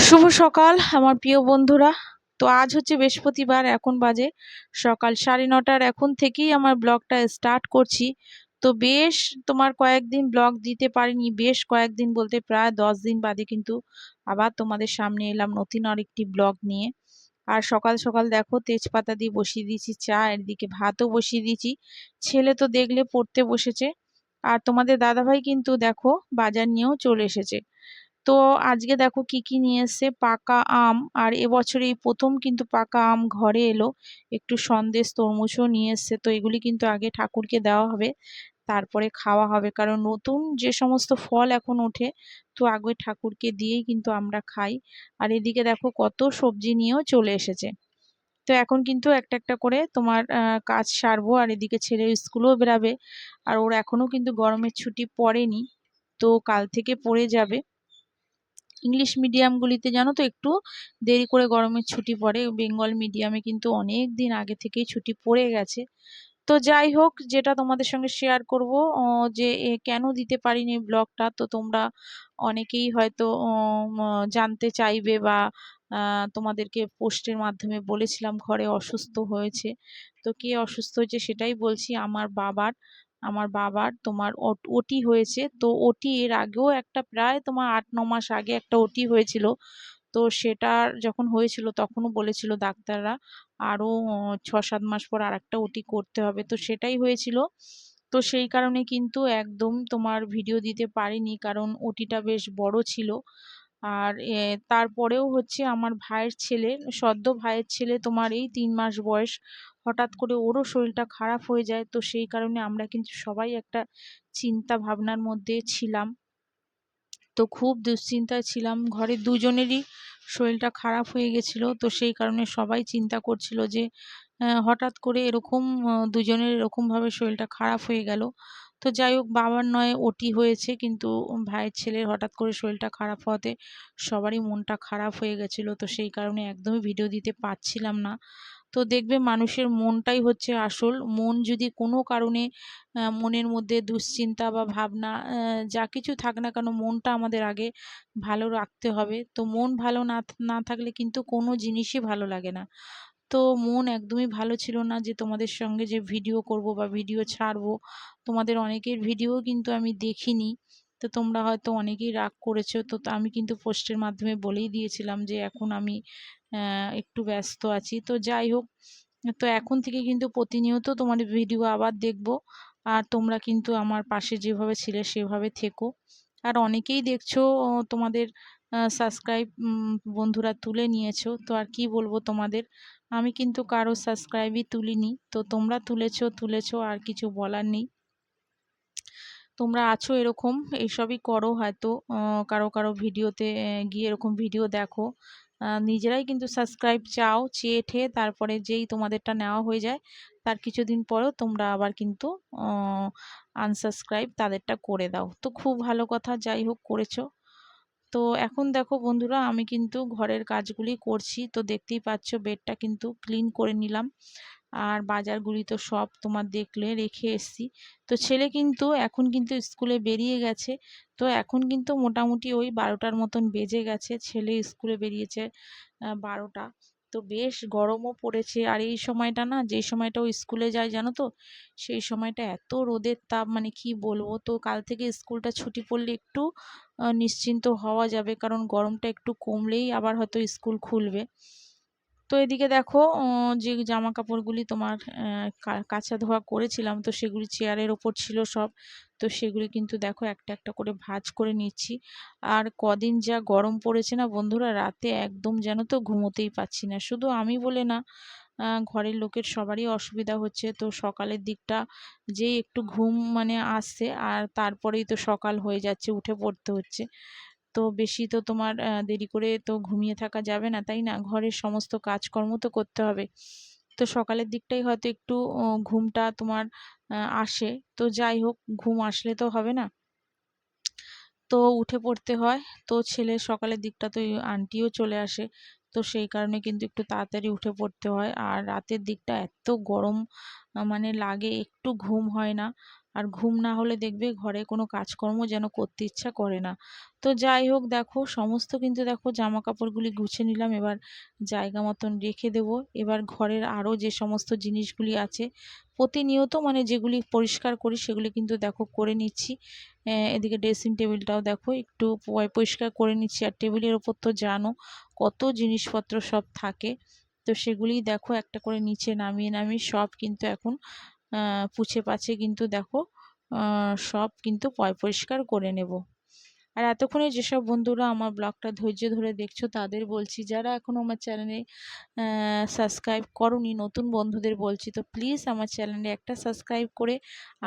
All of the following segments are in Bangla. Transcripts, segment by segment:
শুভ সকাল আমার প্রিয় বন্ধুরা। তো আজ হচ্ছে বৃহস্পতিবার, এখন বাজে সকাল 9:30। এখন থেকেই আমার ব্লগটা স্টার্ট করছি। তো বেশ তোমার কয়েকদিন ব্লগ দিতে পারিনি, বেশ কয়েকদিন বলতে প্রায় 10 দিন বাদে কিন্তু আবার তোমাদের সামনে এলাম নতুন আরেকটি ব্লগ নিয়ে। আর সকাল সকাল দেখো তেজপাতা দিয়ে বসিয়ে দিয়েছি চা, এদিকে ভাতও বসিয়ে দিয়েছি। ছেলে তো দেখলে পড়তে বসেছে, আর তোমাদের দাদাভাই কিন্তু দেখো বাজার নিয়েও চলে এসেছে। তো আজকে দেখো কি কি নিয়ে এসেছে, পাকা আম। আর এবছর এই প্রথম কিন্তু পাকা আম ঘরে এলো। একটু সন্দেশ তরমুজও নিয়ে এসেছে। তো এগুলি কিন্তু আগে ঠাকুরকে দেওয়া হবে, তারপরে খাওয়া হবে, কারণ নতুন যে সমস্ত ফল এখন ওঠে তো আগে ঠাকুরকে দিয়েই কিন্তু আমরা খাই। আর এদিকে দেখো কত সবজি নিয়েও চলে এসেছে। তো এখন কিন্তু একটা একটা করে তোমার কাজ সারবো, আর এদিকে ছেলের স্কুলও বেরাবে। আর ওর এখনো কিন্তু গরমের ছুটি পড়েনি, তো কাল থেকে পড়ে যাবে। ইংলিশ মিডিয়ামগুলিতে জানো তো একটু দেরি করে গরমের ছুটি পড়ে, বেঙ্গল মিডিয়ামে কিন্তু অনেক দিন আগে থেকেই ছুটি পড়ে গেছে। তো যাই হোক, যেটা তোমাদের সঙ্গে শেয়ার করব, যে কেন দিতে পারিনি ব্লগটা, তো তোমরা অনেকেই হয়তো জানতে চাইবে, বা তোমাদেরকে পোস্টের মাধ্যমে বলেছিলাম ঘরে অসুস্থ হয়েছে। তো কে অসুস্থ হয়েছে সেটাই বলছি। আমার বাবার তোমার ওটি হয়েছে। তো ওটি এর আগেও একটা প্রায় তোমার 8-9 মাস আগে একটা ওটি হয়েছিল। তো সেটার যখন হয়েছিল তখনও বলেছিল ডাক্তাররা আরো 6-7 মাস পর আরেকটা ওটি করতে হবে। তো সেটাই হয়েছিল। তো সেই কারণে কিন্তু একদম তোমার ভিডিও দিতে পারিনি, কারণ ওটিটা বেশ বড় ছিল। আর তারপরেও হচ্ছে আমার ভাইয়ের ছেলে, সদ্য ভাইয়ের ছেলে, তোমার এই 3 মাস বয়স, হঠাৎ করে ওরও শরীরটা খারাপ হয়ে যায়। তো সেই কারণে আমরা কিন্তু সবাই একটা চিন্তা ভাবনার মধ্যে ছিলাম। তো খুব দুশ্চিন্তায় ছিলাম, ঘরের দুজনেরই শরীরটা খারাপ হয়ে গেছিল। তো সেই কারণে সবাই চিন্তা করছিল যে হঠাৎ করে এরকম দুজনের এরকমভাবে শরীরটা খারাপ হয়ে গেল। তো যাই হোক, বাবার নয় ওটি হয়েছে, কিন্তু ভাইয়ের ছেলের হঠাৎ করে শরীরটা খারাপ হওয়াতে সবারই মনটা খারাপ হয়ে গেছিলো। তো সেই কারণে একদমই ভিডিও দিতে পারছিলাম না। তো দেখবে মানুষের মনটাই হচ্ছে আসল। মন যদি কোনো কারণে মনের মধ্যে দুশ্চিন্তা বা ভাবনা যা কিছু থাক না কেন, মনটা আমাদের আগে ভালো রাখতে হবে। তো মন ভালো না থাকলে কিন্তু কোনো জিনিসই ভালো লাগে না। তো মন একদমই ভালো ছিল না যে তোমাদের সঙ্গে যে ভিডিও করব বা ভিডিও ছাড়বো। তোমাদের অনেকের ভিডিও কিন্তু আমি দেখিনি। তো তোমরা হয়তো অনেকেই রাগ করেছো। তো আমি কিন্তু পোস্টের মাধ্যমে বলেই দিয়েছিলাম যে এখন আমি একটু ব্যস্ত আছি। তো যাই হোক, তো এখন থেকে কিন্তু প্রতিনিয়ত তোমাদের ভিডিও আবার দেখবো। আর তোমরা কিন্তু আমার পাশে যেভাবে ছিলে সেভাবে থেকো। আর অনেকেই দেখছো তোমাদের সাবস্ক্রাইব বন্ধুরা তুলে নিয়েছো। তো আর কি বলবো তোমাদের, আমি কিন্তু কারো সাবস্ক্রাইবই তুলিনি। তো তোমরা তুলেছো, আর কিছু বলার নেই। তোমরা আছো এরকম, এইসবই করো হয়তো। কারো কারো ভিডিওতে গিয়ে এরকম ভিডিও দেখো, নিজেরাই কিন্তু সাবস্ক্রাইব চাও, চেয়ে ঠেয়ে তারপরে যেই তোমাদেরটা নেওয়া হয়ে যায় তার কিছুদিন পরেও তোমরা আবার কিন্তু আনসাবস্ক্রাইব তাদেরটা করে দাও। তো খুব ভালো কথা, যাই হোক করেছো। তো এখন দেখো বন্ধুরা, আমি কিন্তু ঘরের কাজগুলি করছি। তো দেখতেই পাচ্ছ বেডটা কিন্তু ক্লিন করে নিলাম। আর বাজারগুলি তো সব তোমার দেখলে রেখে এসছি। তো ছেলে কিন্তু এখন কিন্তু স্কুলে বেরিয়ে গেছে। তো এখন কিন্তু মোটামুটি ওই 12টার মতন বেজে গেছে, ছেলে স্কুলে বেরিয়েছে 12টা। তো বেশ গরমও পড়েছে। আর এই সময়টা না, যেই সময়টা ও স্কুলে যায় জানো তো, সেই সময়টা এত রোদের তাপ, মানে কি বলবো। তো কাল থেকে স্কুলটা ছুটি পড়লে একটু নিশ্চিন্ত হওয়া যাবে, কারণ গরমটা একটু কমলেই আবার হয়তো স্কুল খুলবে। তো এদিকে দেখো যে জামা কাপড়গুলি তোমার কাচা ধোয়া করেছিলাম, তো সেগুলি চেয়ারের ওপর ছিল সব। তো সেগুলি কিন্তু দেখো একটা একটা করে ভাঁজ করে নিচ্ছি। আর কদিন যা গরম পড়েছে না বন্ধুরা, রাতে একদম যেন তো ঘুমোতেই পাচ্ছি না। শুধু আমি বলে না, ঘরের লোকের সবারই অসুবিধা হচ্ছে। তো সকালের দিকটা যেই একটু ঘুম মানে আসছে, আর তারপরেই তো সকাল হয়ে যাচ্ছে, উঠে পড়তে হচ্ছে। তো বেশি তো তোমার দেরি করে তো ঘুমিয়ে থাকা যাবে না, তাই না? ঘরের সমস্ত কাজকর্ম তো করতে হবে। তো সকালের দিকটাই হয়তো একটু ঘুমটা তোমার আসে। তো যাই হোক, ঘুম আসলে তো হবে না, তো উঠে পড়তে হয়। তো ছেলে সকালের দিকটা তো আন্টিও চলে আসে। তো সেই কারণে কিন্তু একটু তাড়াতাড়ি উঠে পড়তে হয়। আর রাতের দিকটা এত গরম মানে লাগে, একটু ঘুম হয় না। আর ঘুম না হলে দেখবে ঘরে কোনো কাজকর্ম যেন করতে ইচ্ছা করে না। তো যাই হোক দেখো সমস্ত কিন্তু দেখো জামা কাপড়গুলি গুছিয়ে নিলাম, এবার জায়গা মতন রেখে দেবো। এবার ঘরের আরও যে সমস্ত জিনিসগুলি আছে প্রতিনিয়ত মানে যেগুলি পরিষ্কার করি সেগুলি কিন্তু দেখো করে নিচ্ছি। এদিকে ড্রেসিং টেবিলটাও দেখো একটু পরিষ্কার করে নিচ্ছি। আর টেবিলের ওপর তো জানো কত জিনিসপত্র সব থাকে, তো সেগুলিই দেখো একটা করে নিচে নামিয়ে নামিয়ে সব কিন্তু এখন পুছে পাছে কিন্তু দেখো সব কিন্তু পরিষ্কার করে নেব। আর এতক্ষণে যেসব বন্ধুরা আমার ব্লগটা ধৈর্য ধরে দেখছো তাদের বলছি, যারা এখনও আমার চ্যানেলে সাবস্ক্রাইব করোনি নতুন বন্ধুদের বলছি, তো প্লিজ আমার চ্যানেলে একটা সাবস্ক্রাইব করে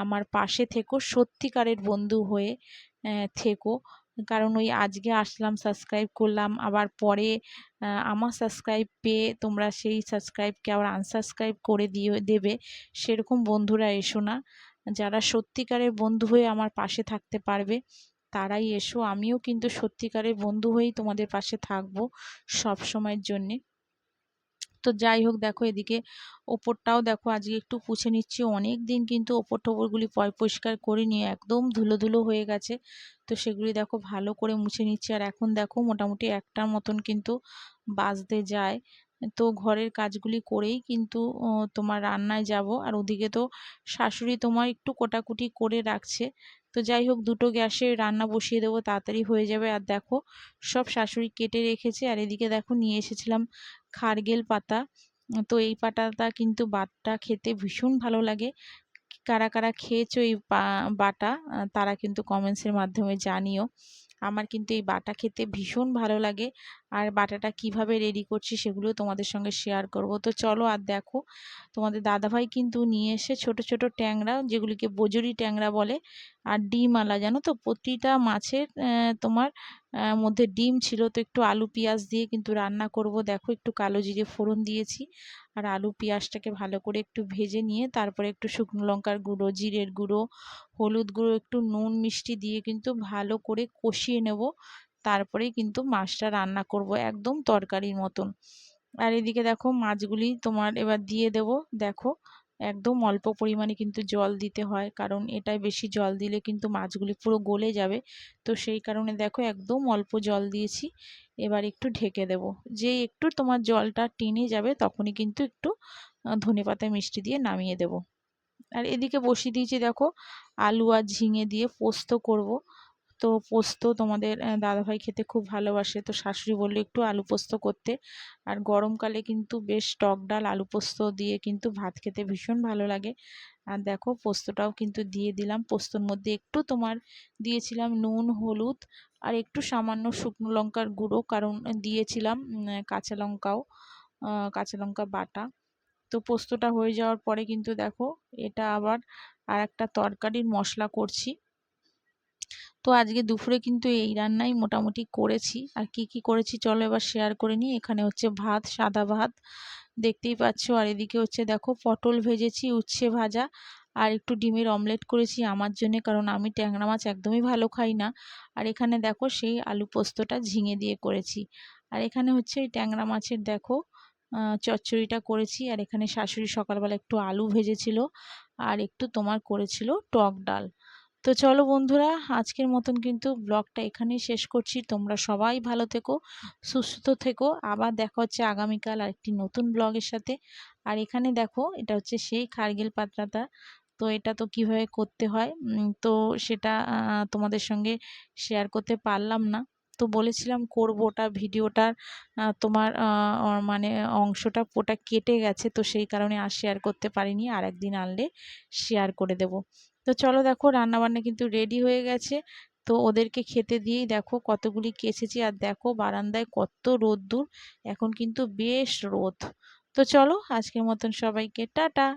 আমার পাশে থেকো, সত্যিকারের বন্ধু হয়ে থেকো। কারণ ওই আজকে আসলাম সাবস্ক্রাইব করলাম, আবার পরে আমার সাবস্ক্রাইব পেয়ে তোমরা সেই সাবস্ক্রাইবকে আবার আনসাবস্ক্রাইব করে দেবে, সেরকম বন্ধুরা এসো না। যারা সত্যিকারের বন্ধু হয়ে আমার পাশে থাকতে পারবে তারাই এসো। আমিও কিন্তু সত্যিকারের বন্ধু হয়েই তোমাদের পাশে থাকবো সব সময়ের জন্যে। তো যাই হোক দেখো এদিকে ওপরটাও দেখো আজকে একটু পুছে নিচ্ছি, অনেক দিন কিন্তু ওপর টোপরগুলি পরিষ্কার করিনি, একদম ধুলো ধুলো হয়ে গেছে। তো সেগুলি দেখো ভালো করে মুছে নিচ্ছি। আর এখন দেখো মোটামুটি একটার মতন কিন্তু বাজতে যায়। তো ঘরের কাজগুলি করেই কিন্তু তোমার রান্নায় যাব। আর ওদিকে তো শাশুড়ি তোমার একটু কোটাকুটি করে রাখছে। তো যাই হোক দুটো গ্যাসে রান্না বসিয়ে দেবো, তাড়াতাড়ি হয়ে যাবে। আর দেখো সব শাশুড়ি কেটে রেখেছে। আর এদিকে দেখো নিয়ে এসেছিলাম খারগেল পাতা। তো এই পাতাটা কিন্তু বাটা খেতে ভীষণ ভালো লাগে। কারা কারা খেয়েছো এই বাটা তারা কিন্তু কমেন্টসের মাধ্যমে জানিও। আমার কিন্তু এই বাটা খেতে ভীষণ ভালো লাগে। আর বাটাটা কিভাবে রেডি করছি সেগুলো তোমাদের সঙ্গে শেয়ার করব। তো চলো। আর দেখো তোমাদের দাদাভাই কিন্তু নিয়ে এসে ছোট ছোট ট্যাংরা, যেগুলিকে বজরি ট্যাংরা বলে, আর ডিম আলা, জানো তো প্রতিটা মাছের তোমার মধ্যে ডিম ছিল। তো একটু আলু পেঁয়াজ দিয়ে কিন্তু রান্না করব। দেখো একটু কালো জিরে ফোড়ন দিয়েছি, আর আলু পেঁয়াজটাকে ভালো করে একটু ভেজে নিয়ে তারপরে একটু শুকনো লঙ্কার গুঁড়ো, জিরের গুঁড়ো, হলুদ গুঁড়ো, একটু নুন মিষ্টি দিয়ে কিন্তু ভালো করে কষিয়ে নেব। তারপরেই কিন্তু মাছটা রান্না করব একদম তরকারির মতন। আর এদিকে দেখো মাছগুলি তোমার এবার দিয়ে দেব। দেখো একদম অল্প পরিমাণে কিন্তু জল দিতে হয়, কারণ এটায় বেশি জল দিলে কিন্তু মাছগুলি পুরো গলে যাবে। তো সেই কারণে দেখো একদম অল্প জল দিয়েছি। এবার একটু ঢেকে দেব। যেই একটু তোমার জলটা টেনে যাবে তখনই কিন্তু একটু ধনেপাতা মিষ্টি দিয়ে নামিয়ে দেব। আর এদিকে বসিয়ে দিয়েছি দেখো আলু আর ঝিঙে দিয়ে পোস্ত করব। তো পোস্ত তোমাদের দাদাভাই খেতে খুব ভালোবাসে, তো শাশুড়ি বললো একটু আলু পোস্ত করতে। আর গরমকালে কিন্তু বেশ টক ডাল আলু পোস্ত দিয়ে কিন্তু ভাত খেতে ভীষণ ভালো লাগে। আর দেখো পোস্তটাও কিন্তু দিয়ে দিলাম। পোস্তর মধ্যে একটু তোমার দিয়েছিলাম নুন, হলুদ, আর একটু সামান্য শুকনো লঙ্কার গুঁড়ো, কারণ দিয়েছিলাম কাঁচা লঙ্কাও, কাঁচা লঙ্কা বাটা। তো পোস্তটা হয়ে যাওয়ার পরে কিন্তু দেখো এটা আবার আর একটা তরকারির মশলা করছি। তো আজকে দুপুরে কিন্তু এই রান্নাই মোটামুটি করেছি। আর কি কি করেছি চলো এবার শেয়ার করে নিই। এখানে হচ্ছে ভাত, সাদা ভাত দেখতেই পাচ্ছ। আর এদিকে হচ্ছে দেখো পটল ভেজেছি, উচ্ছে ভাজা, আর একটু ডিমের অমলেট করেছি আমার জন্য, কারণ আমি ট্যাংরা মাছ একদমই ভালো খাই না। আর এখানে দেখো সেই আলু পোস্তটা ঝিঙে দিয়ে করেছি। আর এখানে হচ্ছে এই ট্যাংরা মাছের দেখো চচ্চড়িটা করেছি। আর এখানে শাশুড়ি সকালবেলা একটু আলু ভেজেছিল, আর একটু তোমার করেছিল টক ডাল। তো চলো বন্ধুরা, আজকের মতন কিন্তু ব্লগটা এখানেই শেষ করছি। তোমরা সবাই ভালো থেকো, সুস্থ থেকো। আবার দেখা হচ্ছে আগামীকাল আরেকটি নতুন ব্লগের সাথে। আর এখানে দেখো এটা হচ্ছে সেই খারগেল পাতাটা। তো এটা তো কিভাবে করতে হয় তো সেটা তোমাদের সঙ্গে শেয়ার করতে পারলাম না। তো বলেছিলাম করব, ওটা ভিডিওটার তোমার মানে অংশটা ওটা কেটে গেছে, তো সেই কারণে আর শেয়ার করতে পারিনি। আর একদিন আনলে শেয়ার করে দেব। তো চলো দেখো রান্নাবান্না কিন্তু রেডি হয়ে গেছে। তো ওদেরকে খেতে দিয়েই দেখো কতগুলি কেচেছি। আর দেখো বারান্দায় কত রোদ্দুর, এখন কিন্তু বেশ রোদ। তো চলো আজকের মতন সবাইকে টাটা।